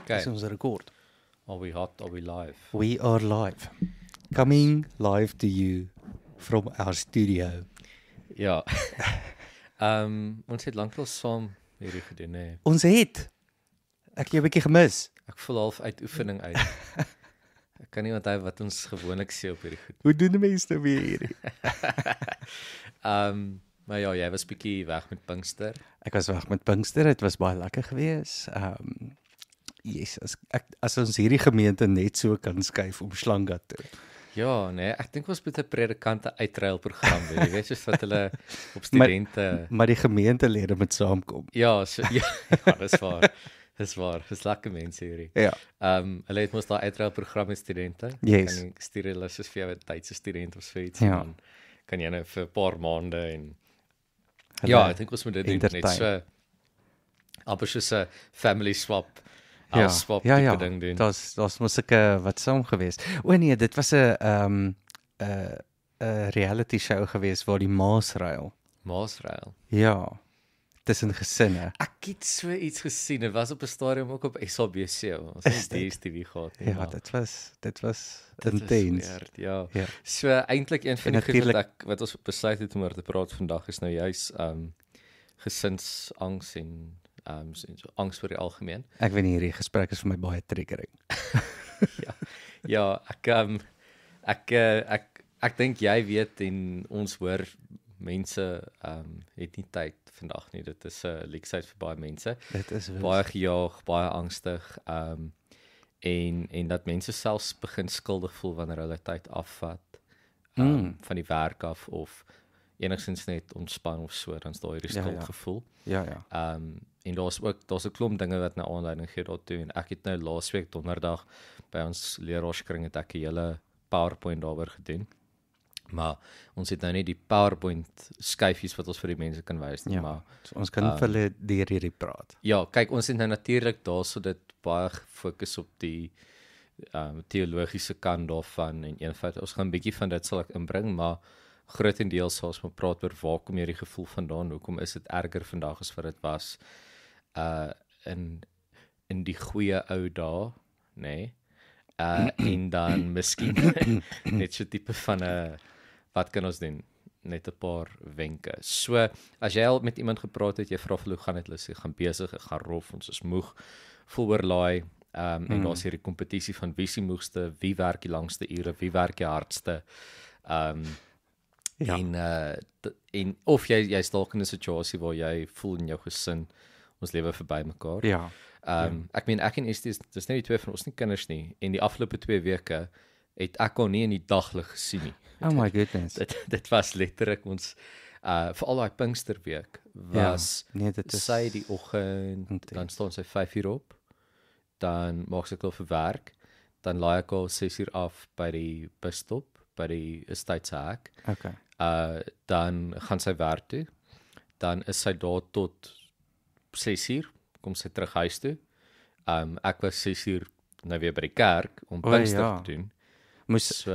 Dis ons rekord. Are we hot? Are we live? We are live. Coming live to you from our studio. Ja. Ons het lanklaas saam hierdie gedoen, hè. Ons het. Ek het jou 'n bietjie gemis. Ek voel half uit oefening uit. Ek kan nie onthou wat ons gewoonlik sê op hierdie goed. Hoe doen die mense nou weer hierdie? Maar ja, jy was bietjie weg met Pinkster. Ek was weg met Pinkster, dit was baie lekker geweest. Jesus, as ons hierdie gemeente net so kan skuif om Slanga toe. Ja, nee, ek dink ons moet 'n predikante uitruilprogram hê. Jy weet soos wat hulle op studente Maar die gemeentelede moet saamkom. Ja, so, ja, dis waar. Dis waar. Dis lekker mense hierdie. Ja. Hulle het mos daai uitruilprogram met studente. Yes. Kan jy stuur hulle soos vir jou 'n tydse student of so iets Ja. en dan kan jy nou vir 'n paar maande en ja, ek dink ons moet dit doen net so amper soos 'n family swap. Swap tipe ding doen. Daar's mos sulke wat saam geweest. O nee, dit was 'n reality show geweest waar die maas ruil. Maasruil. Ja. Tussen gesinne. Ek het so iets gesien. Dit was op 'n stadium ook op SABC. Ons het DStv gehad. Ja, dit was intens. Weird, ja. Ja. So eintlik een van die goed wat ons besluit het om oor te praat vandag is nou juis gesinsangs en angs vir die algemeen. Ek weet nie, hierdie gesprek is vir my baie triggering. Ja, ek dink jy weet en ons hoor mense het nie tyd vandag nie. Dit is 'n leksheid vir baie mense. Dit is baie gejaag, baie angstig en dat mense selfs begin skuldig voel wanneer hulle tyd afvat van die werk af of enigstens net ontspan of so, dan is daar hierdie skuldgevoel. Ja. En daar's 'n klomp dinge wat nou aanleiding gee daartoe en ek het nou laasweek donderdag by ons leraarskring het ek 'n hele PowerPoint daaroor gedoen. Maar ons het nou nie die PowerPoint skyfies wat ons vir die mense kan wys nie, maar so ons kan vir hulle deur hierdie praat. Ja, kyk, ons het nou natuurlik daarso dit baie gefokus op die teologiese kant daarvan en eenvoudig ons gaan 'n bietjie van dit sal ek inbring, maar grootendeels sal ons maar praat oor waar kom hierdie gevoel vandaan? Hoekom is dit erger vandag as wat dit was in die goeie ou dae, nê? Nee? En dan miskien net so tipe van 'n wat kan ons doen? Net 'n paar wenke. So, as jy al met iemand gepraat het, jy vra vir hoe gaan dit, hulle sê gaan besig, ek gaan rof, ons is moeg, voel oorlaai, en daar's hierdie kompetisie van wie se moegste, wie werk die langste ure, wie werk die hardste. En of jy's dalk in 'n situasie waar jy voel in jou gesin ons lewe verby mekaar. Ja. Ek meen ek en Estie dis nou die twee van ons nie kinders nie en die afgelope 2 weke het ek al nie in die daglig gesien nie. Oh my goodness. Dit was letterlik ons vir al daai Pinksterweek was dit is sy die oggend, dan staan sy 5:00 op, dan maak sy klaar vir werk, dan laai ek haar 6:00 af by die busstop, by die estate se hek. Okay. Dan gaan sy werk toe, dan is sy daar tot 6:00, kom sy terug huis toe. Ek was 6:00 nou weer by die kerk om Pinkster te doen. Moes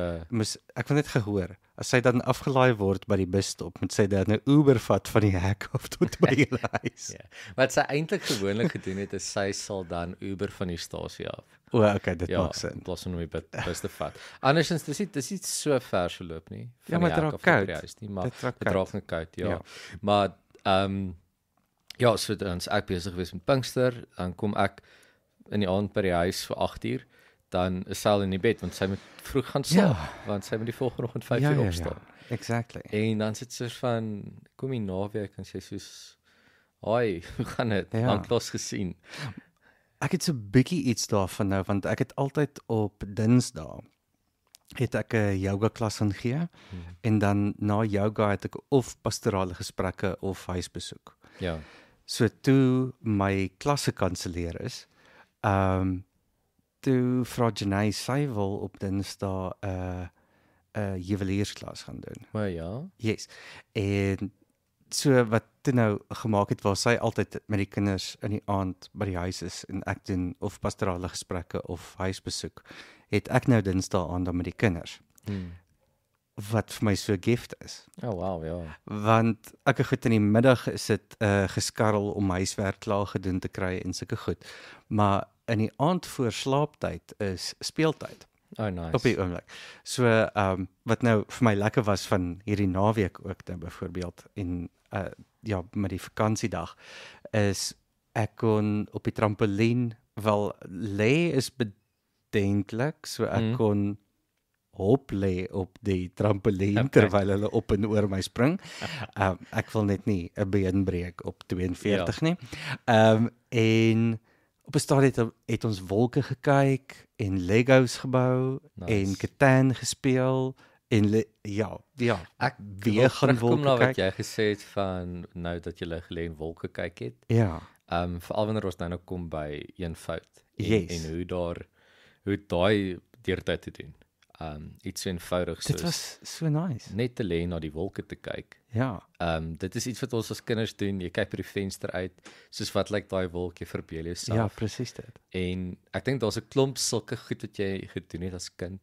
ek het net gehoor, as sy dan afgelaai word by die busstop, moet sy dan 'n Uber vat van die hek af tot by die huis. Ja. Wat sy eintlik gewoonlik gedoen het, is sy sal dan Uber van die stasie af. Okay, dit maak sin. In plaas van om die bus te vat. Andersins dis nie so ver verloop nie. Ja, maar dit raak koud. Maar dit raak net koud, ja. Maar ja, so dan is ek besig gewees met Pinkster, dan kom ek in die aand by die huis vir 8:00, dan is sy al in die bed want sy moet vroeg gaan slaap, want sy moet die volgende oggend 5:00 opstaan. Ja, exactly. En dan sit sy van kom die naweek en sy soos "Hoi, hoe gaan dit? Lanklaas gesien." Ek het so 'n bietjie iets daarvan nou, want ek het altyd op Dinsdae het ek 'n yoga klas ingegee en dan na yoga het ek of pastorale gesprekke of huisbesoek. Ja. So toe my klasse kanselleer is, toe vra Janae sy wil op Dinsdae 'n juweliersklas gaan doen. Maar ja. Yes. En so wat toe nou gemaak het, waar sy altyd met die kinders in die aand by die huis is en ek doen of pastorale gesprekke of huisbesoek, het ek nou Dinsdae aand dan met die kinders. Wat vir my so gift is. Oh wow, ja. Want ek het goed in die middag is dit geskarrel om huiswerk klaar gedoen te kry en sulke goed. Maar in die aand voor slaaptyd is speeltyd. Oh nice. Op die oomblik. So wat nou vir my lekker was van hierdie naweek ook nou byvoorbeeld en ja, met die vakansiedag is ek kon op die trampolien wel lê is bedenklik, so ek kon hop lê op die trampolien terwyl hulle op en oor my spring. Ek wil net nie 'n been breek op 42 nie. En op 'n stadium het ons wolke gekyk en Legos gebou en Catan gespeel en ja, ek weer gaan terugkom na wolke wat kyk. jy gesê het van nou dat jy gelê en wolke kyk het. Ja, Veral wanneer ons nou kom by een fout Yes. en hoe daai deurtyd te doen. Iets so eenvoudig dit soos was so nice. net te lê na die wolke te kyk. Ja, Dit is iets wat ons as kinders doen. Jy kyk by die venster uit, soos wat lyk daai wolk, jy verbeel jouself. ja, presies dit. En ek dink daar's 'n klomp sulke goed wat jy gedoen het as kind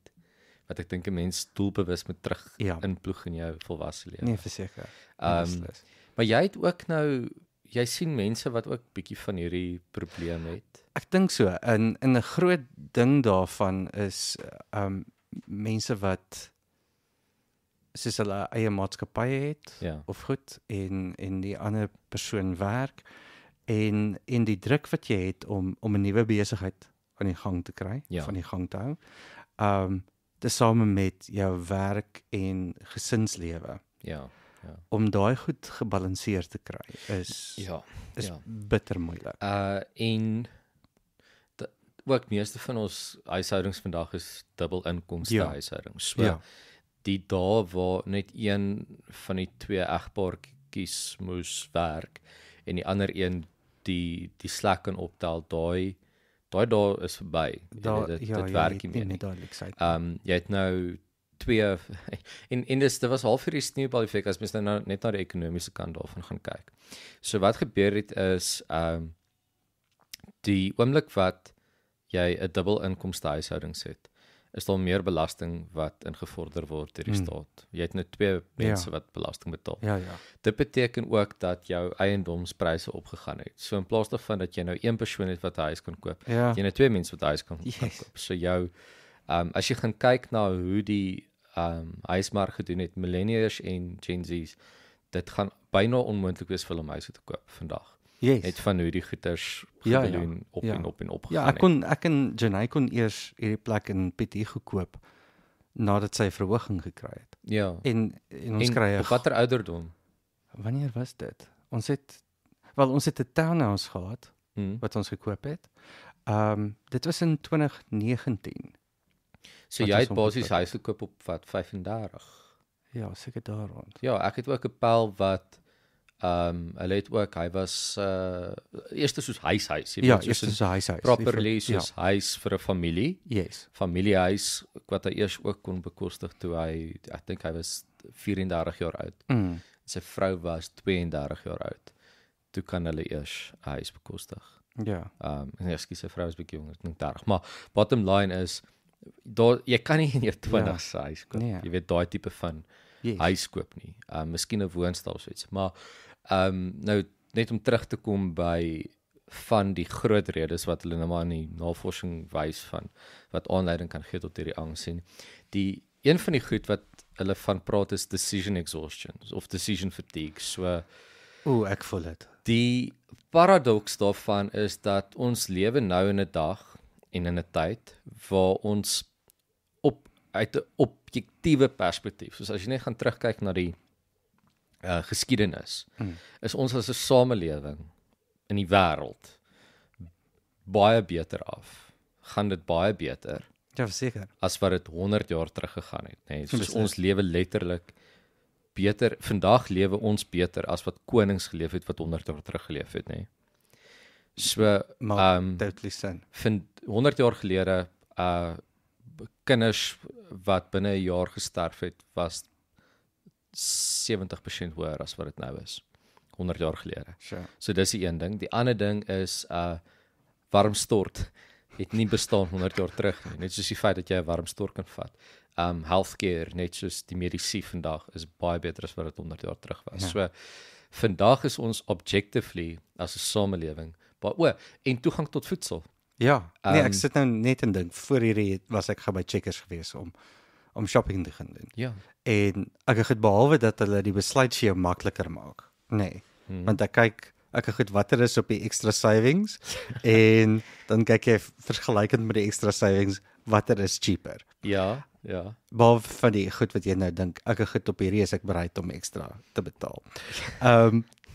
wat ek dink 'n mens doelbewus moet terug inploeg in jou volwasse lewe. Nee, verseker. Maar jy het ook nou jy sien mense wat ook bietjie van hierdie probleem het. Ek dink so. En 'n groot ding daarvan is mense wat soos hulle eie maatskappye het of goed en die ander persoon werk en die druk wat jy het om 'n nuwe besigheid aan die gang te kry, van die gang te hou. Tesame met jou werk en gesinslewe. Ja. Om daai goed gebalanseer te kry is bitter moeilik. En ook meeste van ons huishoudings vandag is dubbel inkomste huishoudings. So die dae waar net een van die twee egpaartjies moes werk en die ander een die slack kan optel, daai dae is verby. Dit werk nie meer. Jy het nou twee en dit was half vir die sneeubal effek as mens nou net na die ekonomiese kant daarvan gaan kyk. So wat gebeur het is die oomblik wat jy 'n dubbel inkomste huishoudings het, is daar meer belasting wat ingevorder word deur die staat. Jy het nou twee mense wat belasting betaal. Dit beteken ook dat jou eiendomspryse opgegaan het. So in plaas daarvan dat jy nou een persoon het wat 'n huis kan koop, jy nou twee mense wat 'n huis kan koop. So jou as jy gaan kyk na hoe die huismark gedoen het, millennials en Gen Z's, dit gaan byna onmoontlik wees vir hulle om huise te koop vandag. Net van hoe die goeders gedoen op en op opgegaan ek en Jenny kon eers hierdie plek in Petit gekoop nadat sy verhoging gekry het. En ons kry op watter ouderdom? Wanneer was dit? Ons het 'n townhouse gehad wat ons gekoop het. Dit was in 2019. So jy het basies huis gekoop op wat 35? Ja, seker daar rond. Ja, ek het ook 'n pel wat hulle het ook, hy was eers soos huis. Eers soos huis. Properly soos huis vir 'n familie. Familiehuis wat hy eers ook kon bekostig toe ek dink hy was 34 jaar oud. Sy vrou was 32 jaar oud. Toe kan hulle eers 'n huis bekostig. Ekskuus, sy vrou is bietjie jonger, ek dink 30. Maar bottom line is jy kan nie in jou 20's huis koop. Jy weet daai tipe van huis koop nie. Miskien 'n woonstel of so iets, maar nou net om terug te kom by van die groot redes wat hulle nou maar in die navorsing wys van wat aanleiding kan gee tot hierdie angs en die een van die goed wat hulle van praat is decision exhaustion of decision fatigue. So ek voel dit. Die paradoks daarvan is dat ons lewe nou in 'n dag en in 'n tyd waar ons uit 'n objektiewe perspektief, soos as jy net gaan terugkyk na die geskiedenis, is ons as 'n samelewing in die wêreld baie beter af. Gaan dit baie beter? Ja, verseker. As wat dit 100 jaar terug gegaan het, nê. So ons lewe letterlik beter. Vandag lewe ons beter as wat konings geleef het wat 100 jaar terug geleef het, nê. So totally sin. 100 jaar gelede kinders wat binne 'n jaar gesterf het was 70% hoër as wat dit nou is 100 jaar gelede. So dis die een ding. Die ander ding is warm stort het nie bestaan 100 jaar terug nie. Net soos die feit dat jy 'n warm stort kan vat. Healthcare, net soos die medisyne vandag is baie beter as wat dit 100 jaar terug was. So vandag is ons objectively as 'n samelewing en toegang tot voedsel. Ja, nee, ek sit nou net en dink, voor hierdie was ek gaan by Checkers gewees om shopping te gaan doen. Ja. En ek het behalwe dat hulle die besluit vir jou makliker maak. Nee, want ek kyk watter is op die extra savings en dan kyk jy vergelykend met die extra savings watter is cheaper. Ja. Behalwe van die goed wat jy nou dink, ek het op hierdie is ek bereid om ekstra te betaal.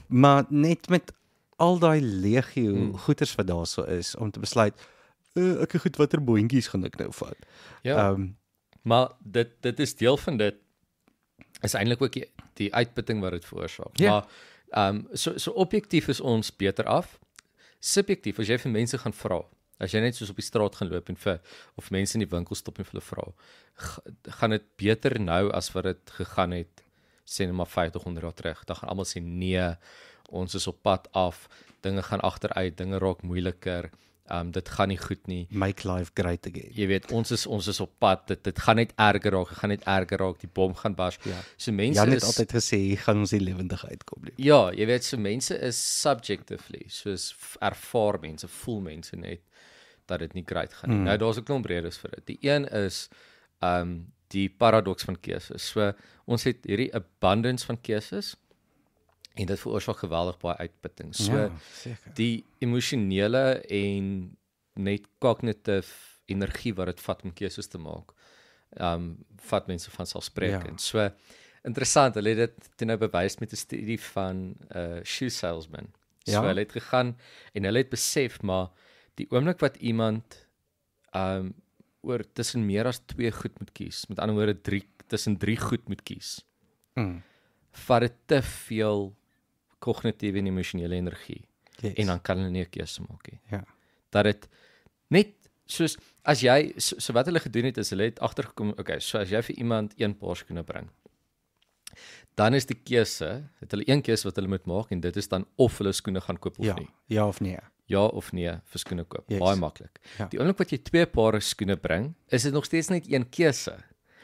Maar net met al daai legio goeders wat daarso is om te besluit ek goed watter boontjies gaan ek nou vat. Ja. Maar dit is deel van dit is eintlik ook die uitputting wat dit veroorsaak. Ja. Maar so objektief is ons beter af. Subjektief as jy vir mense gaan vra, as jy net soos op die straat gaan loop en of mense in die winkel stop en vir hulle vra, gaan dit beter nou as wat dit gegaan het sê net maar 50 100 jaar terug. Dan gaan almal sê nee, ons is op pad af, dinge gaan agteruit, dinge raak moeiliker. Dit gaan nie goed nie. Make life great again. Jy weet, ons is op pad. Dit gaan net erger raak, die bom gaan bars. Ja. So mense Jan het altyd gesê hier gaan ons nie lewendig uitkom nie. Ja, jy weet, so mense is subjectively, soos ervaar mense, voel mense net dat dit nie great gaan nie. Nou daar's 'n klomp redes vir dit. Die een is die paradoks van keuses. So ons het hierdie abundance van keuses en dit veroorsaak geweldig baie uitputting. So Ja, seker. die emosionele en net cognitive energie wat dit vat om keuses te maak, vat mense van selfsprekend. So interessant, hulle het dit nou bewys met 'n studie van shoe salesman. So Ja. hulle het gegaan en hulle het besef, maar die oomblik wat iemand oor tussen meer as 2 goed moet kies, met ander woorde tussen 3 goed moet kies, vat dit te veel kognitiewe en emosionele energie. Yes. En dan kan hulle nie 'n keuse maak nie. Ja. Dat dit net soos as jy so wat hulle gedoen het is hulle het agtergekom, okay, so as jy vir iemand 1 paar skoene bring, dan is die keuse, het hulle een keuse wat hulle moet maak en dit is dan of hulle skoene gaan koop of nie. Ja of nee. Ja of nee vir skoene koop. Yes. Baie maklik. Ja. Die oomblik wat jy 2 pare skoene bring, is dit nog steeds net een keuse.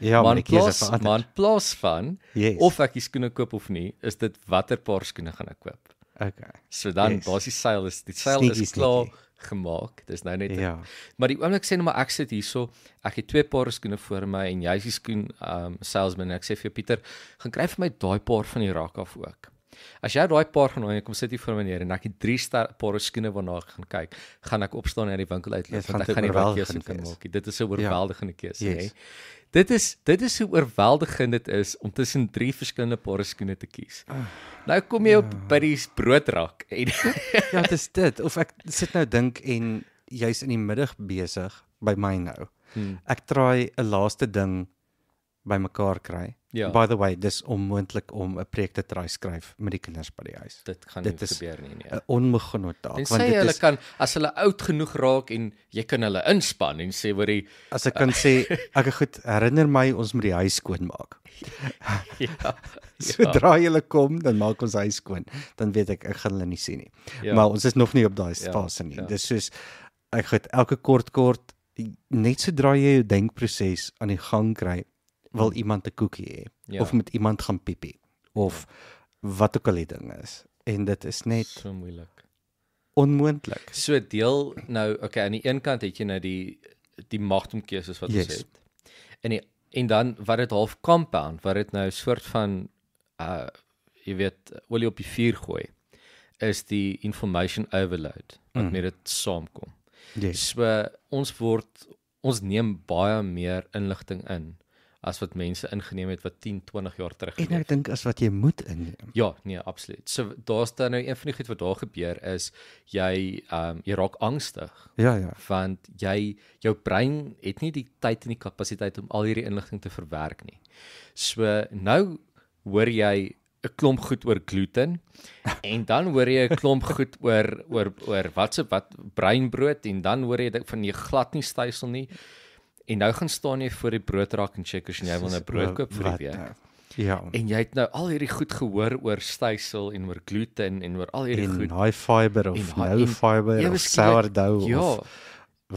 Ja, maar die keuse plaas, verander. maar in plaas van Yes. of ek die skoene koop of nie, is dit watter paar skoene gaan ek koop. Okay. So dan Yes. basies die seil Sneaky, is klaar sneaky. gemaak. Dis nou net Ja. Maar die oomblik sê nou maar ek sit hierso, ek het 2 paar skoene voor my en jy is die skoen salesman en ek sê vir jou Pieter, gaan kry vir my daai paar van die rak af ook. As jy daai paar gaan kom sit hier voor my neer en ek het 3 paar skoene waarna ek gaan kyk, gaan ek opstaan en uit die winkel uitloop want ek gaan nie daai keuse kan maak nie. Dit is 'n oorweldigende keuse, Yes. hè. Dit is hoe oorweldigend dit is om tussen 3 verskillende paar skoene te kies. Nou kom jy op by die broodrak en Ja, dis dit. Of ek sit nou dink en jy's in die middag besig by my nou. Ek try 'n laaste ding bymekaar kry. Ja. By the way, dis onmoontlik om 'n preek te try skryf met die kinders by die huis. dit gaan Dit nie is gebeur nie, nee. 'n onbegonne taak. En sê hulle kan, as hulle oud genoeg raak en jy kan hulle inspann en sê hoor die as ek kan sê, ek goed, herinner my ons moet die huis skoon maak. ja, Sodra julle kom, dan maak ons huis skoon. Dan weet ek gaan hulle nie sien nie. Ja. Maar ons is nog nie op daai Ja, fase nie. ja. Dis soos ek goed, elke kort net sodra jy jou denkproses aan die gang kry, wil iemand 'n koekie hê Ja. of met iemand gaan piepie of wat ook al die ding is. En dit is net so moeilik. onmoontlik. So deel nou, okay, aan die een kant het jy nou die magtomkeuses wat ons Yes. het. En dan wat dit half compound, wat dit nou 'n soort van jy weet, olie op die vuur gooi, is die information overload wat met dit saamkom. Yes. So ons neem baie meer inligting in as wat mense ingeneem het wat 10, 20 jaar terug En geleef ek dink as wat jy moet inneem. Ja, nee, absoluut. So daar's dan nou een van die goed wat daar gebeur is jy raak angstig Ja. want jou brein het nie die tyd en die kapasiteit om al hierdie inligting te verwerk nie. So nou hoor jy 'n klomp goed oor gluten en dan hoor jy 'n klomp goed oor wat breinbrood en dan hoor jy van jy glad nie stysel nie. En nou gaan staan jy voor die broodrak en Checkers en jy wil nou brood koop vir die week. nou? Ja. En jy het nou al hierdie goed gehoor oor stysel en oor gluten en oor al hierdie En goed. high fiber of En no fiber ewe of skielik- sourdough Ja, of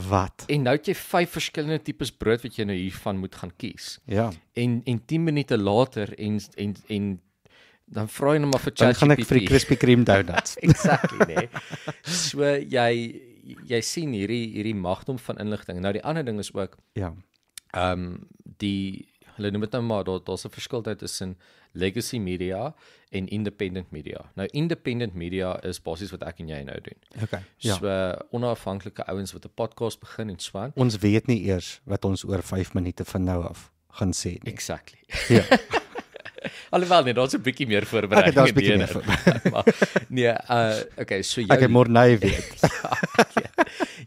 wat. en nou het jy 5 verskillende tipes brood wat jy nou hiervan moet gaan kies. Ja. En 10 minute later en dan vra jy nou maar vir Dan gaan ek ChatGPT. vir die Krispy Kreme donuts. Exactly, nee. So jy sien hierdie magdom van inligting. Nou die ander ding is ook Ja. hulle noem dit nou maar daar's 'n verskil tussen legacy media en independent media. Nou independent media is basies wat ek en jy nou doen. Okay. Ja. So onafhanklike ouens wat 'n podcast begin en swaan. Ons weet nie eers wat ons oor 5 minute van nou af gaan sê nie. Exactly. Ja. Alhoewel nee, daar's 'n bietjie meer voorbereiding. Daar's 'n bietjie in meer maar nee, okay, so Ek het môre nou weet.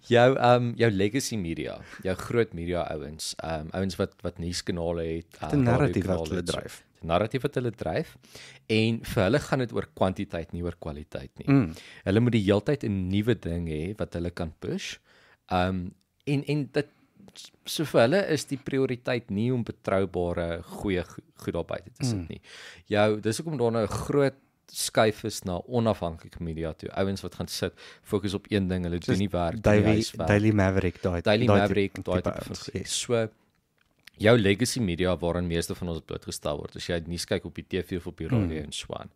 jou legacy media, jou groot media ouens, ouens wat nuuskanale het, Die narratief radiokanale wat hulle het, so. dryf. Die narratief wat hulle dryf en vir hulle gaan dit oor kwantiteit nie oor kwaliteit nie. Hulle moet die heeltyd 'n nuwe ding hê wat hulle kan push. En dit so vir hulle is die prioriteit nie om betroubare goeie goed daar buite te sit nie. Dis hoekom daar nou 'n groot skuif is na onafhanklike media toe. Ouens wat gaan sit, fokus op een ding, hulle doen nie werk nie. Daily Maverick daai. Daily Maverick daai tipe tipe van ouens, goed. So jou legacy media waarin meeste van ons blootgestel word. As jy nuus kyk op die TV of op die radio en so aan.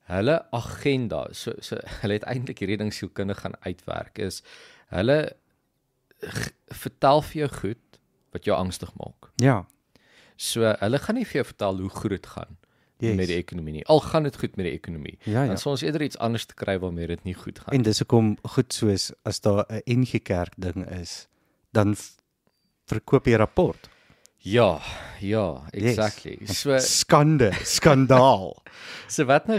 Hulle agenda, so hulle het eintlik hierdie ding sielkundig gaan uitwerk is hulle vertel vir jou goed wat jou angstig maak. Ja. So hulle gaan nie vir jou vertel hoe goed dit gaan Yes. met die ekonomie nie. Al gaan dit goed met die ekonomie. Ja, ja. Dan sal ons eerder iets anders te kry waarmee dit nie goed gaan. En dis hoekom goed soos as daar 'n NG Kerk ding is, dan verkoop jy rapport. Ja, exactly. Yes. So Skandaal. So wat nou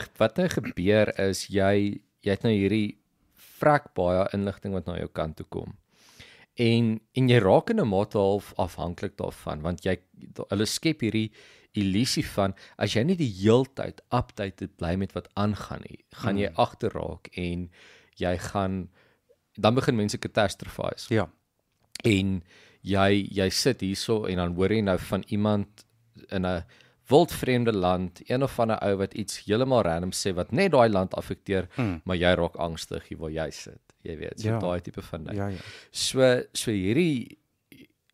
gebeur is jy het nou hierdie vrek baie inligting wat na jou kant toe kom. En jy raak in 'n mate half afhanklik daarvan want hulle skep hierdie illusie van as jy nie die heeltyd updated bly met wat aangaan nie, gaan jy agterraak en dan begin mense catastrophise. Ja. En jy sit hierso en dan hoor jy nou van iemand in 'n wildvreemde land, een of ander ou wat iets heeltemal random sê wat net daai land affekteer, maar jy raak angstig hier waar jy sit. Jy weet, so daai tipe van ding. Ja. So hierdie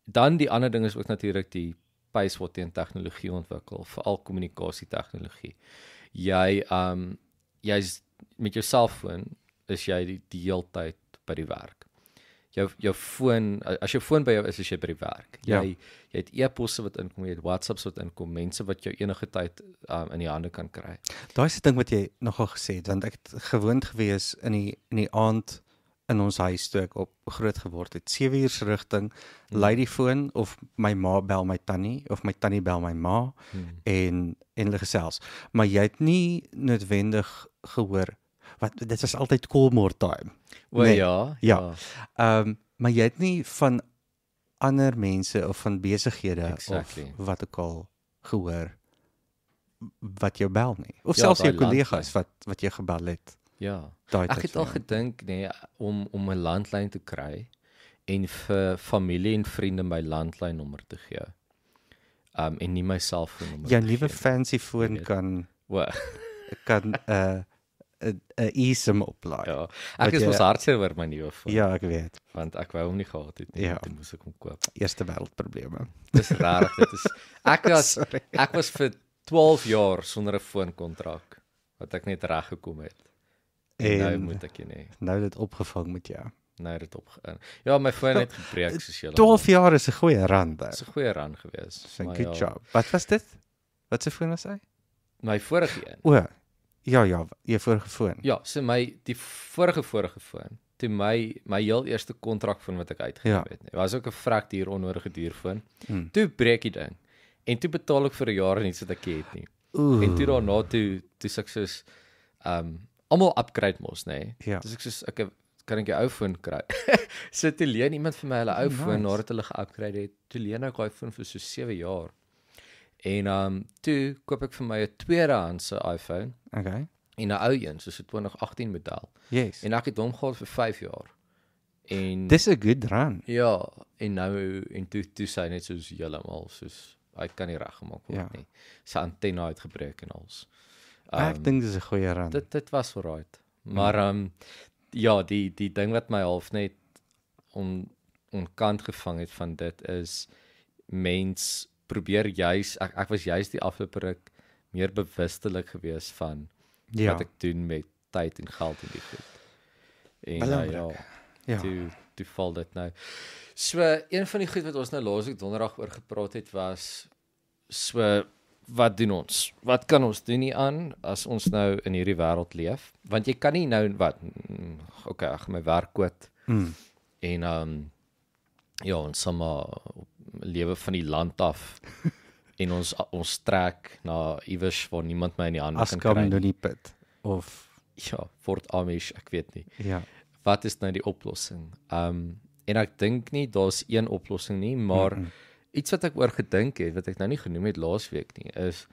dan die ander ding is ook natuurlik die pace wat teen tegnologie ontwikkel, veral kommunikasie tegnologie. Jy's met jou selfoon is jy die heeltyd by die werk. Jou foon, as jou foon by jou is jy by die werk. Jy het e-posse wat inkom, jy het WhatsApps wat inkom, mense wat jou enige tyd in die hande kan kry. Daai is die ding wat jy nogal gesê het, want ek het gewoond gewees in die aand in ons huis toe ek op groot geword het. 7 uur se rigting, lei die foon of my ma bel my tannie of my tannie bel my ma en hulle gesels. Maar jy het nie noodwendig gehoor wat dit was altyd Coolmore time. O Nee. ja. Maar jy het nie van ander mense of van besighede Exactly. of wat ook al gehoor wat jou bel nie. Of Ja, selfs jou daai kollegas wat jou gebel het. Ja. Daai Ek tyd het al van jou. gedink om 'n landlyn te kry en vir familie en vriende my landlynnommer te gee. En nie my selfoonnommer. Jou te nuwe gee. fancy foon weet. kan O, 'n eSIM oplaai. ja. Wat Ek is jy- mos hartseer oor my nuwe foon. Ja, ek weet. Want ek wou hom nie gehad het nie. Ja. Toe moes ek hom koop. Eerste wêreldprobleme. Dis rarig, dit is ek was vir 12 jaar sonder 'n foonkontrak wat ek net reg gekom het. En nou En moet ek nie. nou dit opgevang met jou. Nou het dit opgegaan. Ja, my foon het gebreek soos julle. 12 jaar is 'n goeie rand. Dis 'n goeie run gewees. Dis 'n maar good ja, job. Wat was dit? Wat se foon was hy? My vorige een. O, ja, jou vorige foon. Ja, so die vorige foon, toe my heel eerste kontrak van wat ek uitgegee Ja. het. Was ook 'n vrek duur onnodige duur foon. Hmm. Toe breek die ding. En toe betaal ek vir 'n jaar niks wat ek het nie. Oeh. En toe daarna toe ek soos almal upgrade mos, nê. Nee. Ja. Dis ek soos kan ek 'n ou foon kry. So toe leen iemand vir my hulle ou foon nadat hulle ge-upgrade het. Toe leen ek daai foon vir so 7 jaar. En toe koop ek vir my 'n tweedehandse iPhone Okay. en 'n ou een, soos 'n 2018 model. Yes. En ek het hom gehad vir 5 jaar. En Dis 'n good run. ja, en nou toe sy net soos heeltemal soos hy kan nie reggemaak word Ja. nie. Sy antenne het gebreek en alles. Ek dink dis 'n goeie run. Dit was alright. Maar ja, die ding wat my half net onkant gevang het van dit is mens probeer juis ek was juis die afgelope ruk meer bewustelik gewees van Ja. wat ek doen met tyd en geld en die goed. En Belangrik. Ja. toe val dit nou. So een van die goed wat ons nou laasweek donderdag oor gepraat het was so wat doen ons? Wat kan ons doen nie aan as ons nou in hierdie wêreld leef? Want jy kan nie nou okay, ek gaan my werk quit en ja, ons sal maar lewe van die land af en ons trek na iewers waar niemand my in die hande kan kry. Askam doen die pit of Ja, Fort Amish, ek weet nie. ja. Wat is nou die oplossing? En ek dink nie daar's een oplossing nie, maar iets wat ek oor gedink het, wat ek nou nie genoem het laasweek nie, is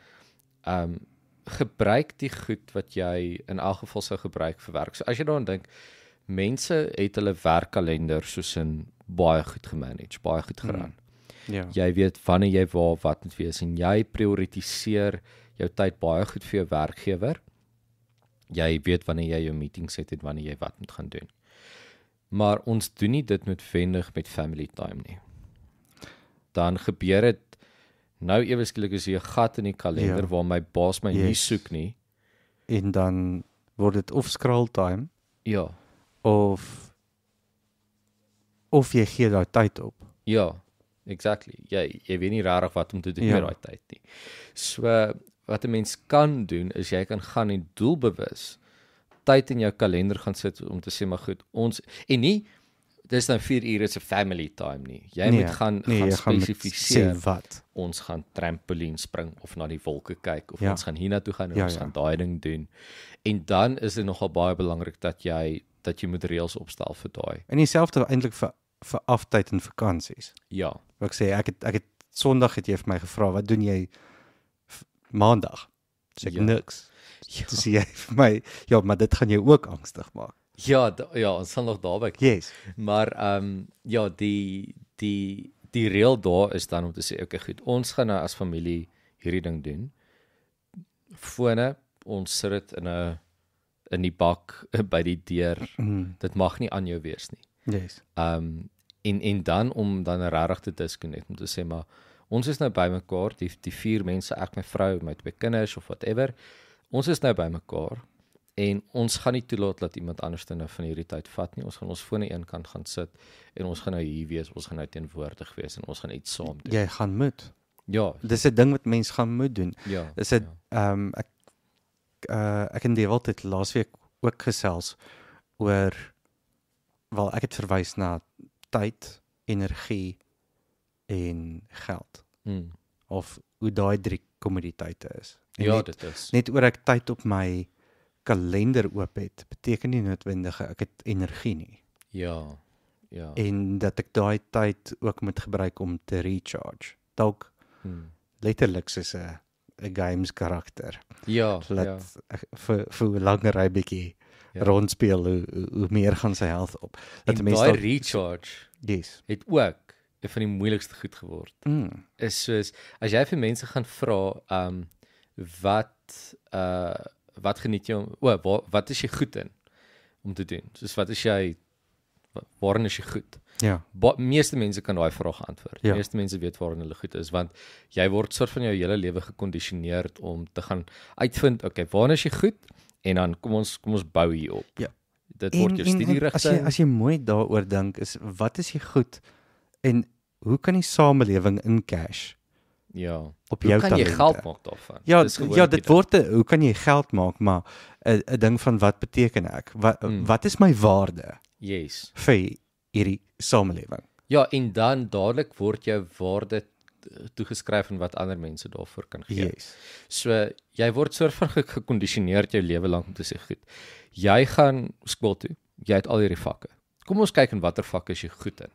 gebruik die goed wat jy in elk geval sou gebruik vir werk. So as jy daaraan dink, mense het hulle werkkalender soos in baie goed gemanage, baie goed geran. Ja. Jy weet wanneer jy waar wat moet wees en jy prioritiseer jou tyd baie goed vir jou werkgewer. Jy weet wanneer jy jou meetings het en wanneer jy wat moet gaan doen. Maar ons doen nie dit noodwendig met family time nie. Dan gebeur dit nou ewe skielik is hier 'n gat in die kalender waar my baas my nie soek nie. En dan word dit of scroll time Ja. of jy gee daai tyd op. Ja, exactly. Jy weet nie regtig wat om te doen met daai tyd nie. So wat 'n mens kan doen is jy kan gaan en doelbewus tyd in jou kalender gaan sit om te sê maar goed, ons en nie dis nou 4 ure is 'n family time nie. Jy moet gaan spesifiseer wat. Ons gaan trampolien spring of na die wolke kyk of ons gaan hiernatoe gaan en ons gaan daai ding doen. En dan is dit nogal baie belangrik dat jy moet reëls opstel vir daai. En dieselfde eintlik vir aftyd en vakansies. Ja. Wat ek sê ek het Sondag het jy vir my gevra, wat doen jy Maandag? Sê ek niks. Dis jy vir my, ja, maar dit gaan jou ook angstig maak. Ja, ons sal nog daarby kom. Yes. Maar ja, die reël daar is dan om te sê okay, goed, ons gaan nou as familie hierdie ding doen. Fone, ons sit dit in die bak by die deur. Dit mag nie aan jou wees nie. Yes. En dan om dan regtig te disconnect om te sê maar ons is nou bymekaar, die 4 mense, ek, my vrou, my 2 kinders of whatever. Ons is nou bymekaar en ons gaan nie toelaat dat iemand anders nou van hierdie tyd vat nie. Ons gaan ons fone een kant gaan sit en ons gaan nou hier wees, ons gaan nou teenwoordig wees en ons gaan iets saam doen. Jy gaan moet. Ja. Dis 'n ding wat mense gaan moet doen. Ja. Dis 'n ek en Dewald het laasweek ook gesels oor wel ek het verwys na tyd, energie en geld. Of hoe daai 3 kommoditeite is. En Ja, dit is. Net oor ek tyd op my kalender oop het, beteken nie noodwendig ek het energie nie. Ja. En dat ek daai tyd ook moet gebruik om te recharge. Dalk letterlik soos 'n games karakter. Ja. Laat vir langer hy bietjie rondspeel hoe meer gaan sy health op. Dat daai recharge het ook een van die moeilikste goed geword. Is soos as jy vir mense gaan vra wat geniet jy wat is jy goed in om te doen? Soos wat is jy waarin is jy goed? Ja. Meeste mense kan daai vraag antwoord. Ja. Meeste mense weet waarin hulle goed is want jy word soort van jou hele lewe gekondisioneer om te gaan uitvind, okay, waarin is jy goed? En dan kom ons bou hier op. Ja. Dit word jou studierigting. As jy mooi daaroor dink is wat is jy goed en hoe kan die samelewing in cash? Ja. Op jou hoe kan jy talente geld maak daarvan? Ja, dit word hoe kan jy geld maak, maar 'n ding van wat beteken ek? Wat is my waarde? Yes. Vir hierdie samelewing. Ja, en dan dadelik word jou waarde toegeskryf en wat ander mense daarvoor kan gee. Yes. So jy word soort van gekondisioneer jou lewe lank om te sê goed. Jy gaan skool toe. Jy het al hierdie vakke. Kom ons kyk in watter vakke is jy goed in.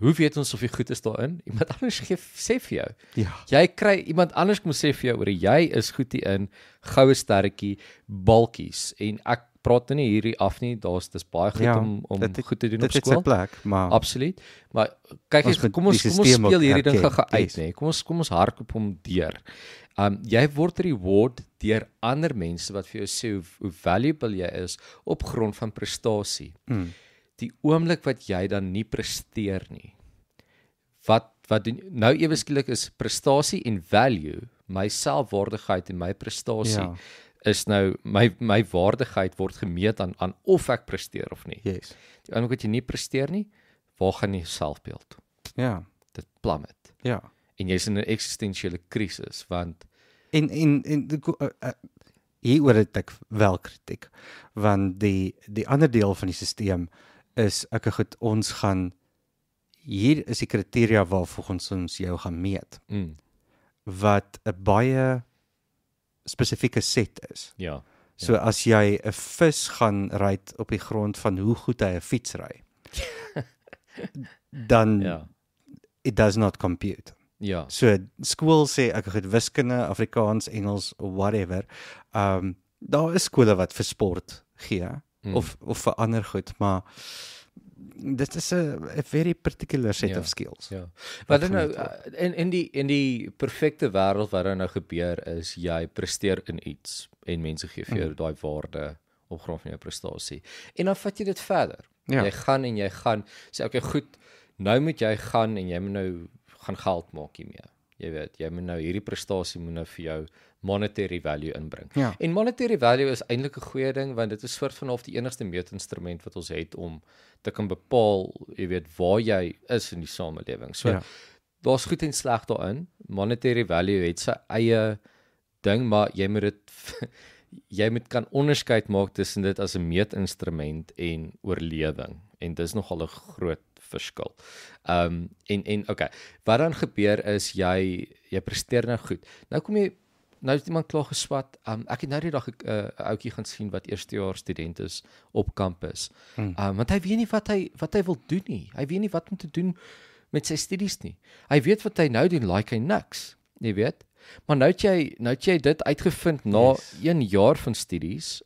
Hoe weet ons of jy goed is daarin? Iemand anders sê vir jou. Ja. Jy kry iemand anders kom sê vir jou oor jy is goed hierin, goue sterretjie, balkies en ek praat nie hierdie af nie. Dis baie goed om goed te doen op skool. Dit is 'n plek, maar absoluut. Maar kyk kom ons speel hierdie ding gou uit, nê. Kom ons hardloop hom deur. Jy word reward deur ander mense wat vir jou sê hoe valuable jy is op grond van prestasie. Die oomblik wat jy dan nie presteer nie. Wat doen nou ewe skielik is prestasie en value, my selfwaardigheid en my prestasie is nou my waardigheid word gemeet aan of ek presteer of nie. Yes. Die oomblik wat jy nie presteer nie, waar gaan jy selfbeeld? Ja. Dit plummet. Ja. En jy's in 'n eksistensiële krisis want En hieroor het ek wel kritiek, want die ander deel van die stelsel is goed, ons gaan hier is die kriteria waarvolgens ons jou gaan meet, wat 'n baie spesifieke set is. ja. So as jy 'n vis gaan ry op die grond van hoe goed hy 'n fiets ry, dan Ja. it does not compute. Ja. So skool sê ek het wiskunde, Afrikaans, Engels, whatever. Daar is skole wat vir sport gee of vir ander goed, maar dit is 'n very particular set of skills. Ja. Wat nou in die perfekte wêreld wat nou gebeur is jy presteer in iets en mense gee vir jou daai waarde op grond van jou prestasie. En dan vat jy dit verder. Ja. Jy gaan sê okay, goed, nou moet jy gaan en jy moet nou gaan geld maak hiermee. Jy weet, jy moet nou hierdie prestasie moet nou vir jou monetary value inbring. Ja. En monetary value is eintlik 'n goeie ding want dit is soort van half die enigste meetinstrument wat ons het om te kan bepaal, jy weet, waar jy is in die samelewing. So daar's goed en sleg daarin. Monetary value het sy eie ding, maar jy moet kan onderskeid maak tussen dit as 'n meetinstrument en oorlewing. En dis nogal 'n groot verskil. En okay, wat dan gebeur is jy presteer nou goed. Nou het iemand klaar geswat. Ek het nou die dag 'n ouetjie gaan sien wat eerstejaars student is op kampus. Want hy weet nie wat hy wil doen nie. Hy weet nie wat om te doen met sy studies nie. Hy weet wat hy nou doen, hy niks. Jy weet? Maar nou het jy dit uitgevind na 1 jaar van studies.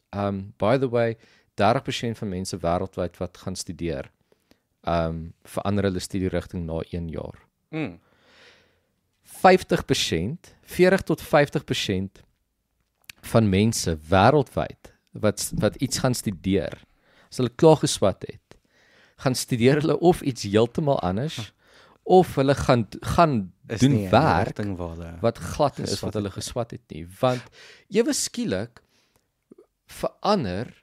By the way, 30% van mense wêreldwyd wat gaan studeer, verander hulle studierigting na 1 jaar. 40 tot 50% van mense wêreldwyd wat iets gaan studeer, as hulle klaar geswat het, gaan studeer hulle of iets heeltemal anders, of hulle gaan doen werk wat glad is wat hulle geswat het nie. Want ewe skielik verander,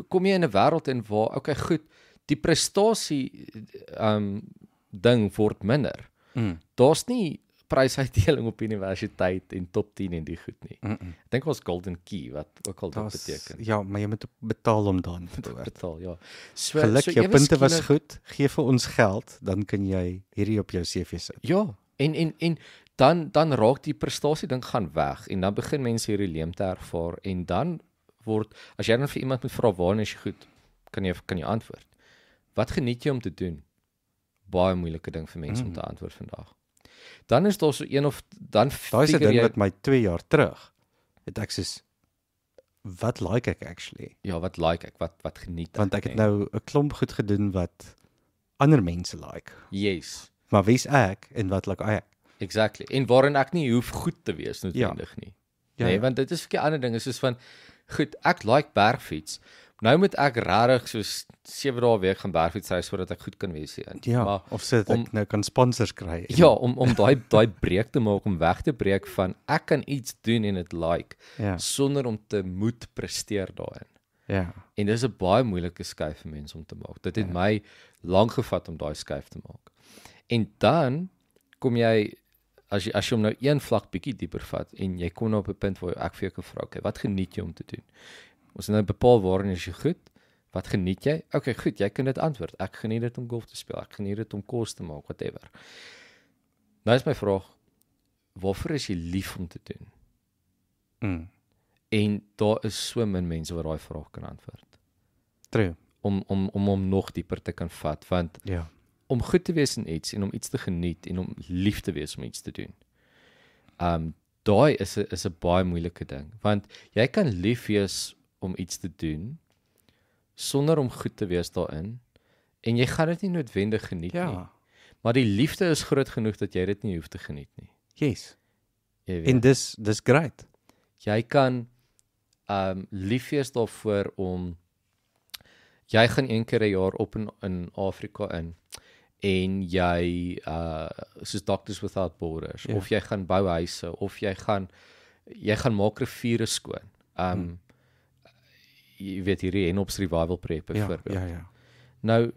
kom jy in 'n wêreld in waar, okay, goed, die prestasie ding word minder. Daar's nie prysuitdeling op universiteit en top 10 en die goed nie. Ek dink ons golden key wat ook al dit beteken. Ja, maar jy moet betaal om dan te betaal, ja. Geluk, jou punte was goed, gee vir ons geld, dan kan jy hierdie op jou CV sit. Ja, en dan raak die prestasie ding gaan weg en dan begin mense hierdie leemte ervaar en dan as jy dan vir iemand moet vra waar is jy goed, kan jy antwoord. Wat geniet jy om te doen? Baie moeilike ding vir mense om te antwoord vandag. Dan is daar so een of dan daai is 'n ding wat my 2 jaar terug het ek soos wat like ek actually? Ja, wat like ek? Wat geniet ek? Want ek het nou 'n klomp goed gedoen wat ander mense like. Yes. Maar wie's ek en wat like ek? Exactly. En waarin ek nie hoef goed te wees noodwendig nie. Nee, want dit is 'n ander ding, is soos van goed, ek like bergfiets. Nou moet ek regtig soos 7 dae 'n week gaan bergfiets ry sodat ek goed kan wees hierin. Ja, maar of sodat ek nou kan sponsors kry. Ja, om daai breek te maak, om weg te breek van ek kan iets doen en dit like sonder om te moet presteer daarin. Ja. En dis 'n baie moeilike skuif vir mense om te maak. Dit het my lank gevat om daai skuif te maak. En dan kom jy as jy hom nou een vlak bietjie dieper vat en jy kom nou op 'n punt waar ek vir jou kan vra, okay, wat geniet jy om te doen? Ons nou bepaal waarin is jy goed? Wat geniet jy? Okay, goed, jy kan dit antwoord. Ek geniet dit om golf te speel. Ek geniet dit om kos te maak, whatever. Nou is my vraag, waarvoor is jy lief om te doen? En daar is so min mense wat daai vraag kan antwoord. True. Om nog dieper te kan vat, want om goed te wees in iets en om iets te geniet en om lief te wees om iets te doen. Daai is 'n baie moeilike ding, want jy kan lief wees om iets te doen sonder om goed te wees daarin en jy gaan dit nie noodwendig geniet nie. Maar die liefde is groot genoeg dat jy dit nie hoef te geniet nie. Yes. En dis great. Jy kan lief wees daarvoor om jy gaan 1 keer 'n jaar op in Afrika in en jy soos Doctors Without Borders of jy gaan bou huise of jy gaan jy gaan maak riviere skoon. Jy weet hierdie Henops Revival Projek byvoorbeeld. Ja. Nou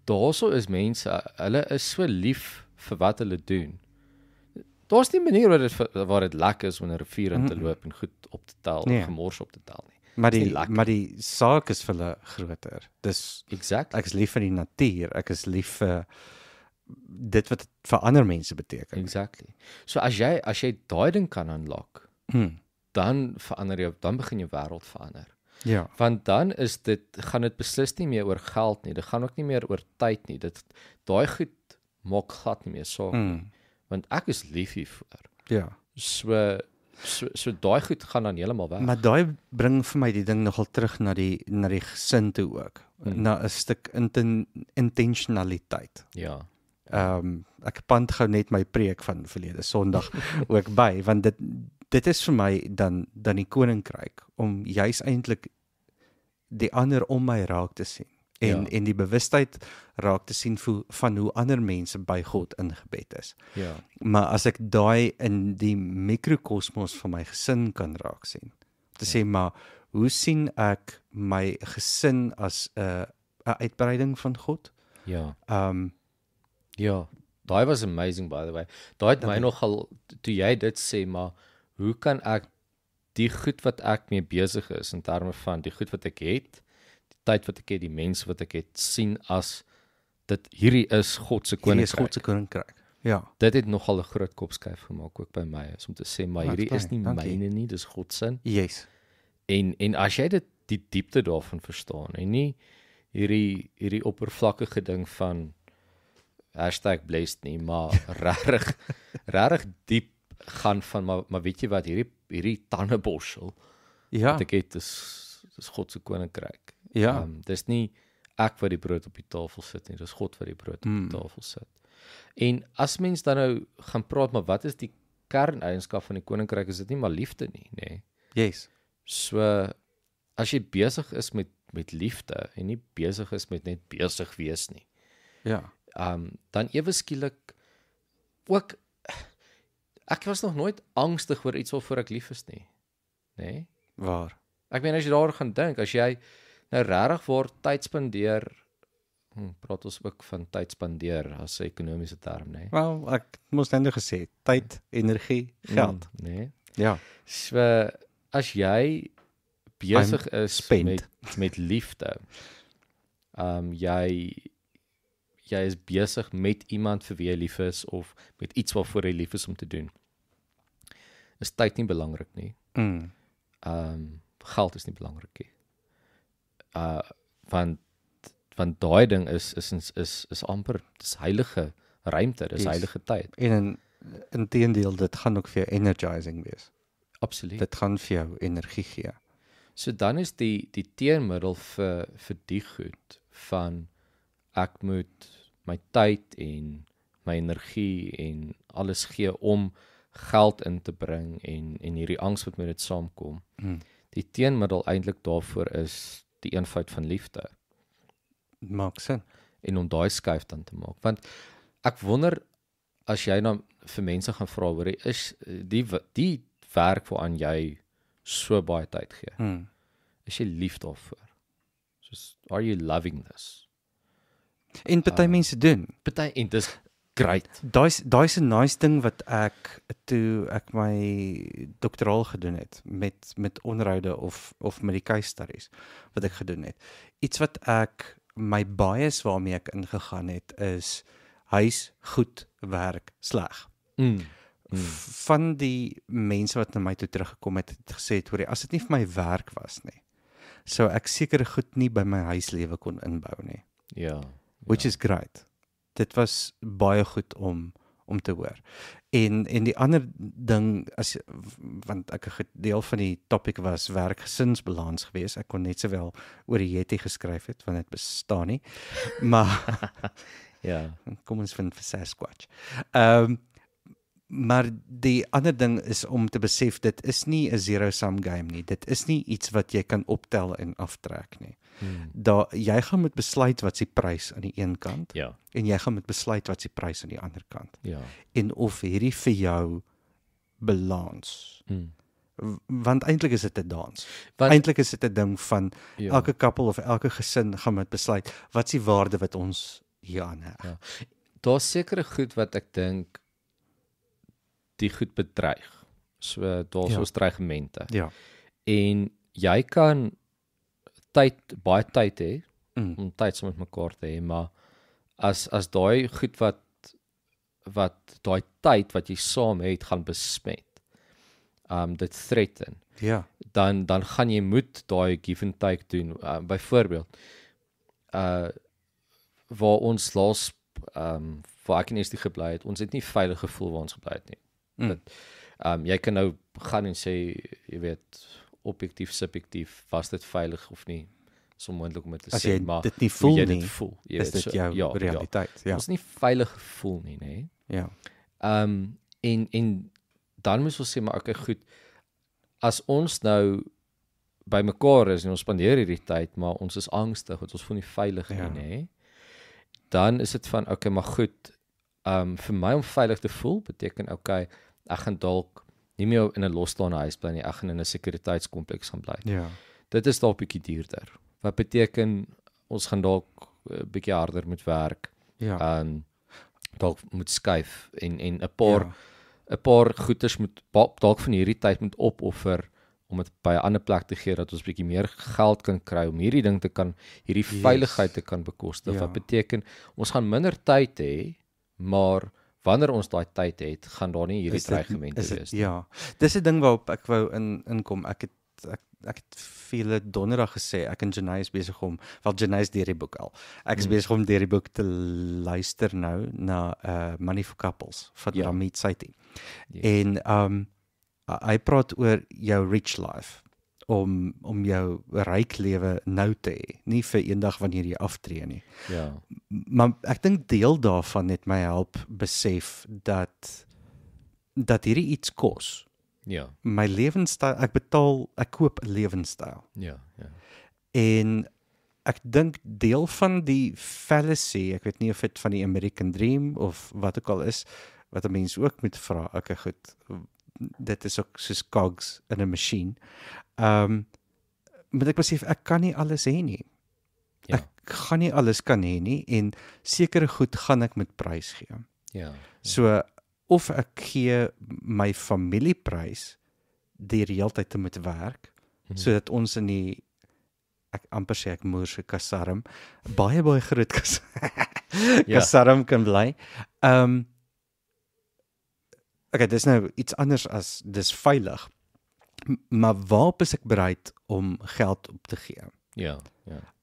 daarso is mense, hulle is so lief vir wat hulle doen. Daar's nie 'n manier waar dit lekker is om 'n rivier in te loop en goed op te tel, Nee. gemors op te tel nie. Maar die saak is vir hulle groter. Dis Exactly. ek is lief vir die natuur, ek is lief vir dit wat dit vir ander mense beteken. Exactly. So as jy daai ding kan unlock, dan begin jou wêreld verander. Ja. Want dan gaan dit beslis nie meer oor geld nie, dit gaan ook nie meer oor tyd nie. Daai goed maak glad nie meer saak nie. Want ek is lief hiervoor. Ja. So daai goed gaan dan heeltemal weg. Maar daai bring vir my die ding nogal terug na die gesin toe ook. Na 'n stuk intentionaliteit. Ja. Ek pand gou net my preek van verlede Sondag ook by, want dit is vir my dan die koninkryk om juis eintlik die ander om my raak te sien en die bewustheid raak te sien van hoe ander mense by God ingebed is. Ja. Maar as ek daai in die mikrokosmos van my gesin kan raak sien, te sê maar hoe sien ek my gesin as 'n uitbreiding van God? Ja. Ja, daai was amazing by the way. Daai het my nogal toe jy dit sê, maar hoe kan ek die goed wat ek mee besig is in terme van die goed wat ek het, die tyd wat ek het, die mense wat ek het, sien as hierdie is God se koninkryk. Hierdie is God se koninkryk. Ja. Dit het nogal 'n groot kopskuif gemaak ook by my, is om te sê maar hierdie is nie dankie. myne nie, dis God se. Yes. En as jy die diepte daarvan verstaan en nie hierdie oppervlakkige ding van #blessed nie, maar regtig diep gaan van maar weet jy wat hierdie tandeborsel wat ek het is God se koninkryk. Ja. Dis nie ek wat die brood op die tafel sit nie, dis God wat die brood op die tafel sit. En as mens dan nou gaan praat, maar wat is die kerneienskap van die koninkryk? Is dit nie maar liefde nie, nê? Yes. So as jy besig is met liefde en nie besig is met net besig wees nie. Ja. Dan ewe skielik ook ek was nog nooit angstig oor iets waarvoor ek lief is nie. Nê? Waar? Ek meen as jy daaroor gaan dink, as jy nou regtig waar tyd spandeer, praat ons ook van tyd spandeer as 'n ekonomiese term, nê? Wel, ek moes net gesê, tyd, energie, geld. Nê? Ja. So as jy besig is met liefde, jy is besig met iemand vir wie jy lief is of met iets waarvoor jy lief is om te doen, is tyd nie belangrik nie. Geld is nie belangrik nie. Want daai ding is amper dis heilige ruimte, dis heilige tyd. En inteendeel, dit gaan ook vir jou energizing wees. Absoluut. Dit gaan vir jou energie gee. So dan is die teenmiddel vir die goed van ek moet my tyd en my energie en alles gee om geld in te bring en hierdie angs wat met dit saamkom. Die teenmiddel eintlik daarvoor is die eenvoud van liefde. Maak sin. En om daai skuif dan te maak. Want ek wonder as jy nou vir mense gaan vra oor is die werk waaraan jy so baie tyd gee. Is jy lief daarvoor? Soos are you loving this? En party mense doen. En dis great. Daai's 'n nice ding wat ek toe ek my doktoraal gedoen het met onderhoude of met die case studies wat ek gedoen het. Iets wat ek my bias waarmee ek ingegaan het is huis goed, werk sleg. Van die mense wat na my toe teruggekom het gesê het, hoor, as dit nie vir my werk was nie, sou ek seker goed nie by my huislewe kon inbou nie. Ja. Which is great. Dit was baie goed om te hoor. En die ander ding want ek 'n deel van die topic was werk-gesinsbalans geweest. Ek kon net sowel oor die Yeti geskryf het want dit bestaan nie. Maar ja, kom ons vind vir Sasquatch. Maar die ander ding is om te besef dit is nie 'n zero-sum game nie. Dit is nie iets wat jy kan optel en aftrek nie. Jy gaan moet besluit wat se prys aan die een kant en jy gaan moet besluit wat se prys aan die ander kant. Ja. En of hierdie vir jou balans Want eintlik is dit 'n dans. Want Eintlik is dit 'n ding van ja, elke koppel of elke gesin gaan met besluit wat is die waarde wat ons hieraan heg. ja. Daar's sekere goed wat ek dink die goed bedreig. So daar's Ja. ons dreigemente. Ja. En jy kan baie tyd hê om tyd saam met mekaar te hê, maar as daai goed wat daai tyd wat jy saam het gaan besmet, dit threaten, Ja. dan gaan jy moet daai give and take doen. Byvoorbeeld, waar ons laas waar ek in Estie gebly het, ons het nie veilig gevoel waar ons gebly het nie. Dat jy kan nou gaan en sê, jy weet, objektief, subjektief, was dit veilig of nie? Is onmoontlik om dit te As sê, jy maar dit nie hoe voel jy nie, dit voel, jy is weet, dit jou ja, realiteit. Ja. Ons nie veilig gevoel nie, nê? Ja. En dan moet ons sê, maar okay, goed, as ons nou by mekaar is en ons spandeer hierdie tyd, maar ons is angstig, want ons voel nie veilig nie, Ja. nê? Dan is dit van, okay, maar goed, vir my om veilig te voel, beteken, okay, ek gaan dalk nie meer in 'n losstaande huis bly nie, ek gaan in 'n sekuriteitskompleks gaan bly. Ja. Dit is dalk bietjie duurder. Wat beteken, ons gaan dalk 'n bietjie harder moet werk, Ja. dalk moet skuif en 'n Ja. paar goeders moet dalk van hierdie tyd moet opoffer om dit by 'n ander plek te gee dat ons bietjie meer geld kan kry om hierdie ding hierdie Yes. veiligheid te kan bekostig. Ja. Wat beteken ons gaan minder tyd hê, maar wanneer ons daai tyd het, gaan daar nie hierdie dreigemente wees nie. Ja. Dis 'n ding waarop ek wou inkom. Ek het vele donderdag gesê ek en Janay is besig om, wel Janay is deur die boek al. Ek is besig om deur die boek te luister nou na Money for Couples van Ja. Ramit Sethi. Yes. En hy praat oor jou rich life om jou ryk lewe nou te hê, nie vir eendag wanneer jy aftree nie. Ja. Maar ek dink deel daarvan het my help besef dat hierdie iets kos. Ja. My lewenstyl, ek koop 'n lewenstyl. Ja. En ek dink deel van die fallacy, ek weet nie of dit van die American Dream of wat ook al is, wat 'n mens ook moet vra, okay goed, dit is ook soos cogs in 'n masjien. Maar ek besef ek kan nie alles hê nie. Ja. Ek gaan nie alles kan hê nie en sekere goed gaan ek met prys gee. Ja. So of ek gee my familie prys deur die hele tyd te moet werk sodat ons in die ek amper sê ek moerse kasarm baie groot kasarm kan bly. Okay, dis nou iets anders as dis veilig. Maar waarop is ek bereid om geld op te gee? Ja.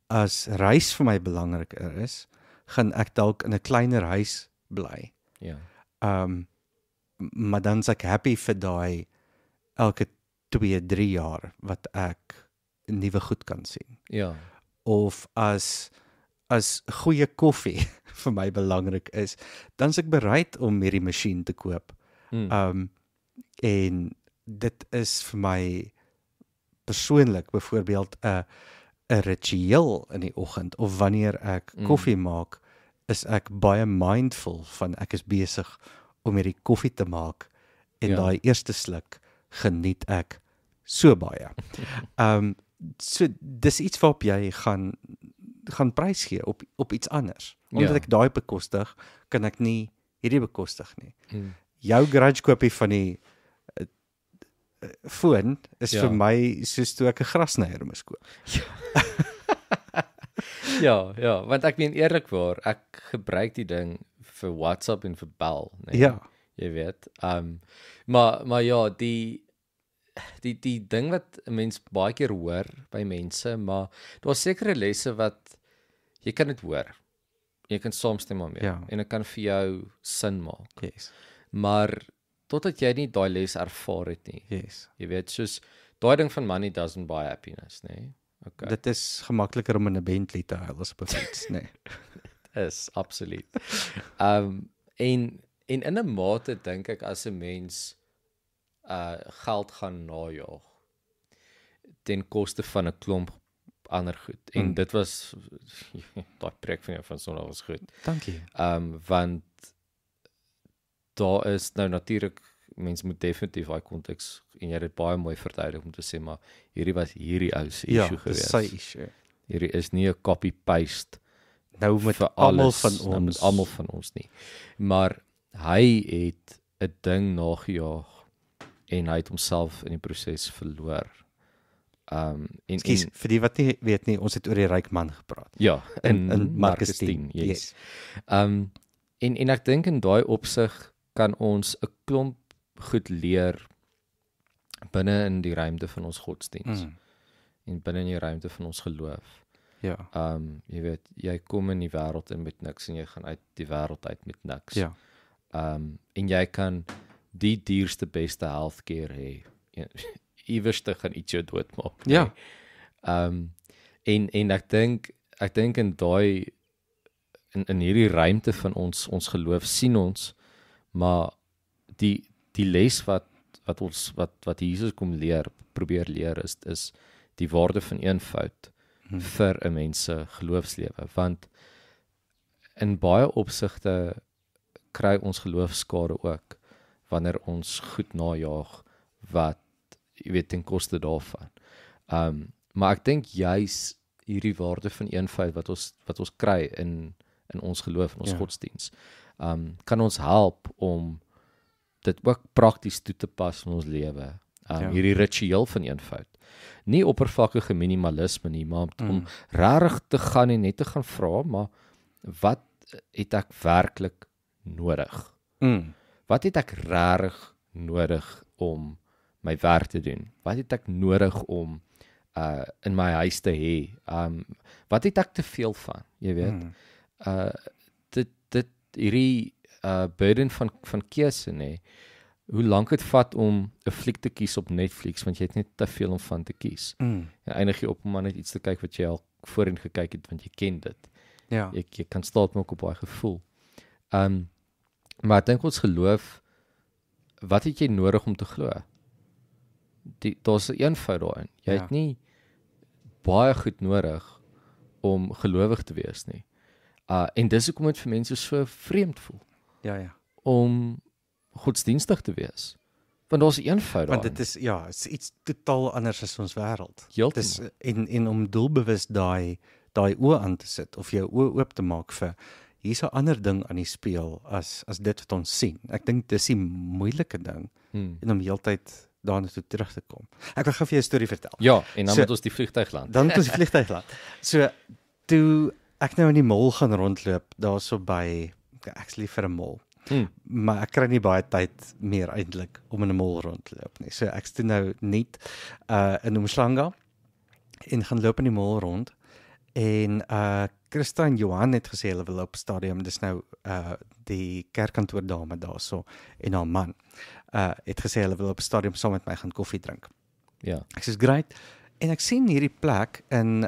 As reis vir my belangriker is, gaan ek dalk in 'n kleiner huis bly. Ja. Maar dan is ek happy vir daai elke 2-3 jaar wat ek nuwe goed kan sien. Ja. Of as goeie koffie vir my belangrik is, dan is ek bereid om hierdie masjien te koop. En dit is vir my persoonlik byvoorbeeld 'n ritueel in die oggend of wanneer ek koffie maak, is ek baie mindful van ek is besig om hierdie koffie te maak en daai eerste sluk geniet ek so baie. So dis iets waarop jy gaan prys gee op iets anders. Omdat ek daai bekostig, kan ek nie hierdie bekostig nie. Jou grudge koopie van die foon is vir my soos toe ek 'n grasnyer moes koop. Ja, want ek meen eerlikwaar, ek gebruik die ding vir WhatsApp en vir bel, nee. Ja. Jy weet. Maar ja, die ding wat 'n mens baie keer hoor by mense, maar daar's sekere lesse wat jy kan dit hoor. Jy kan saamstem daarmee en dit kan vir jou sin maak. Yes. Maar totdat jy nie daai les ervaar het nie. Yes. Jy weet, soos daai ding van money doesn't buy happiness, nê? Okay. Dit is gemakliker om in 'n Bentley te huil as op 'n fiets, nê. Is absoluut. En in 'n mate dink ek as 'n mens geld gaan najag ten koste van 'n klomp ander goed. En dit was daai preek van jou van Sondag was goed. Dankie. Want daar is nou natuurlik mense moet definitief daai konteks en jy het dit baie mooi verduidelik om te sê maar hierdie was hierdie ou se Ja, issue dis gewees. sy issue. Hierdie is nie 'n copy-paste Nou met vir almal alles, van nou met ons. almal van ons nie. Maar hy het 'n ding nagejaag en hy het homself in die proses verloor. En Ekskuus, vir die wat nie weet nie, ons het oor die ryk man gepraat. ja, In Markus 10, yes. En ek dink in daai opsig kan ons 'n klomp goed leer binne in die ruimte van ons godsdiens en binne in die ruimte van ons geloof. Ja. Jy weet, jy kom in die wêreld in met niks en jy gaan uit die wêreld uit met niks. Ja. En jy kan die duurste beste healthcare hê. Iewerste gaan iets jou doodmaak. Ja. En ek dink in daai in hierdie ruimte van ons geloof sien ons maar die les wat Jesus kom leer, probeer leer is die waarde van eenvoud vir 'n mens se geloofslewe, want in baie opsigte kry ons geloofskade ook wanneer ons goed najaag wat jy weet ten koste daarvan. Maar ek dink juis hierdie waarde van eenvoud wat ons kry in ons geloof en ons godsdiens kan ons help om dit ook prakties toe te pas in ons lewe. Hierdie ritueel van eenvoud. Nie oppervlakkige minimalisme nie, maar om regtig te gaan en net te gaan vra, maar wat het ek werklik nodig? Wat het ek regtig nodig om my werk te doen? Wat het ek nodig om in my huis te hê? Wat het ek te veel van? Jy weet. Dit hierdie burden van keuse nê. Hoe lank dit vat om 'n fliek te kies op Netflix want jy het net te veel om van te kies. En eindig jy op om net iets te kyk wat jy al voorheen gekyk het want jy ken dit. Ja. Jy kan staat maak op daai gevoel. Maar ek dink ons geloof, wat het jy nodig om te glo? Daar's 'n eenvoud daarin. Jy het nie baie goed nodig om gelowig te wees nie. En dis hoekom dit vir mense so vreemd voel. Ja. Om godsdienstig te wees. Want daar's 'n eenvoud daarin. Want dit is iets totaal anders as ons wêreld. Dis en om doelbewus daai oë aan te sit of jou oë oop te maak vir hier's 'n ander ding aan die speel as dit wat ons sien. Ek dink dis die moeilike ding en om heeltyd daarna toe terug te kom. Ek wil gou vir jou 'n storie vertel. Ja, en dan moet ons die vliegtuig land. Dan moet ons die vliegtuig land. So toe ek nou in die mall gaan rondloop, daarso by ek's lief vir 'n mall. Maar ek kry nie baie tyd meer eintlik om in 'n mall rond te loop nie. So ek's toe nou net in Umhlanga en gaan loop in die mall rond. En Christa en Johan het gesê hulle wil op stadium, dis nou die kerkkantoor dame daarso en haar man het gesê hulle wil op stadium saam met my gaan koffie drink. Ja. Ek sê great. En ek sien hierdie plek in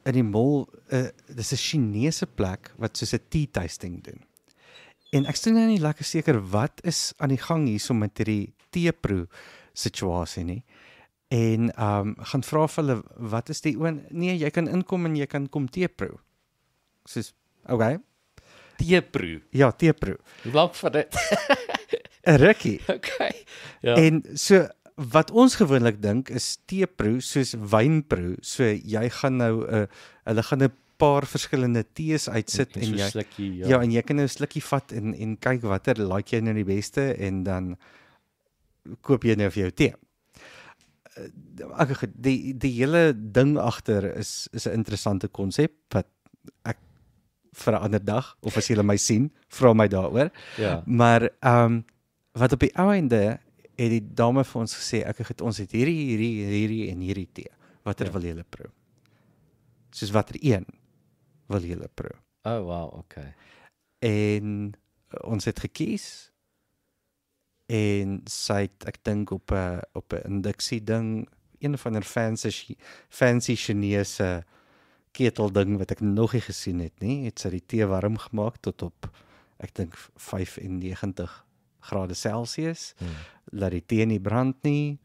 die mall, dis 'n Chinese plek wat soos 'n tea tasting doen. En ek sien nou nie lekker seker wat is aan die gang hierso met hierdie teeproe situasie nie. En gaan vra vir hulle wat is die nee, jy kan inkom en jy kan kom teeproe. Soos okay. Teeproe. Ja, teeproe. Hoe lank vat dit? 'n Rukkie. Okay. Ja. En so wat ons gewoonlik dink is teeproe soos wynproe. So jy gaan nou hulle gaan 'n paar verskillende tees uitsit en jy slukkie, ja, en jy kan nou 'n slukkie vat en kyk watter like jy nou die beste en dan koop jy nou vir jou tee. Die hele ding agter is 'n interessante konsep wat ek vir 'n ander dag of as julle my sien, vra my daaroor. Ja. Maar wat op die ou einde het die dame vir ons gesê, ons het hierdie en hierdie tee. Watter wil julle proe? Soos watter een wil julle proe? Oh wow, okay. En ons het gekies en sy het, ek dink op 'n induksie ding, een van 'n fancy Chinese ketel ding wat ek nog nie gesien het nie, het sy die tee warm gemaak tot op ek dink 95 grade Celsius. Laat die tee nie brand nie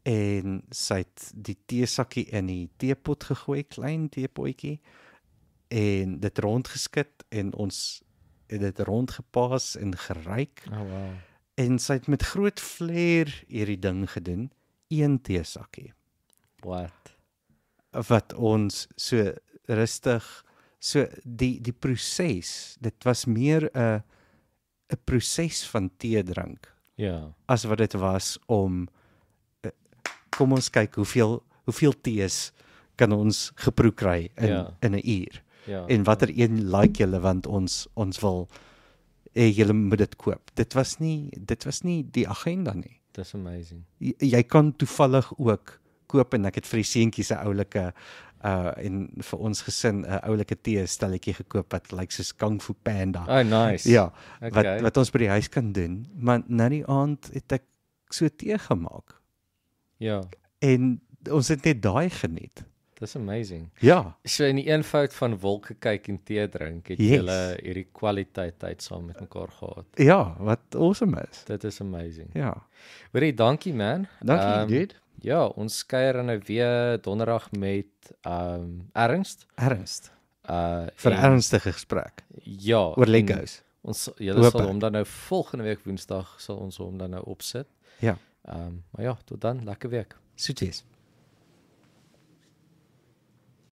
en sy het die teesakkie in die teepot gegooi, klein teepotjie en dit rondgeskit en ons het dit rondgepaas en geryk. Oh wow. En sy het met groot flair hierdie ding gedoen, 1 teesakkie. What? Wat ons so rustig, so die proses, dit was meer 'n proses van tee drink, Ja. as wat dit was om, kom ons kyk hoeveel tees kan ons geproe kry in 'n uur. Ja. En watter een like julle, want ons wil julle moet dit koop. Dit was nie die agenda nie. Dis amazing. Jy kan toevallig ook koop, en ek het vir die seentjies 'n oulike en vir ons gesin 'n oulike tee stelletjie gekoop wat lyk soos Kung Fu Panda. Oh, nice. Ja, Okay. wat ons by die huis kan doen, maar nou die aand het ek so tee gemaak Ja, en ons het net daai geniet. dis amazing. Ja, So in die eenvoud van wolke kyk en tee drink, het Yes. julle hierdie kwaliteit tyd saam met mekaar gehad. ja, wat awesome is. Dit is amazing. Ja. Hoorie, dankie man. Dankie, dude. Ja, ons kuier dan nou weer donderdag met Ernst. Ernst. En- Vir 'n ernstige gesprek Ja. oor en Legos. Ons julle Hoop sal ek. hom dan nou volgende week Woensdag sal ons hom dan nou opsit. Ja. Maar ja, tot dan, lekker week. Soeties.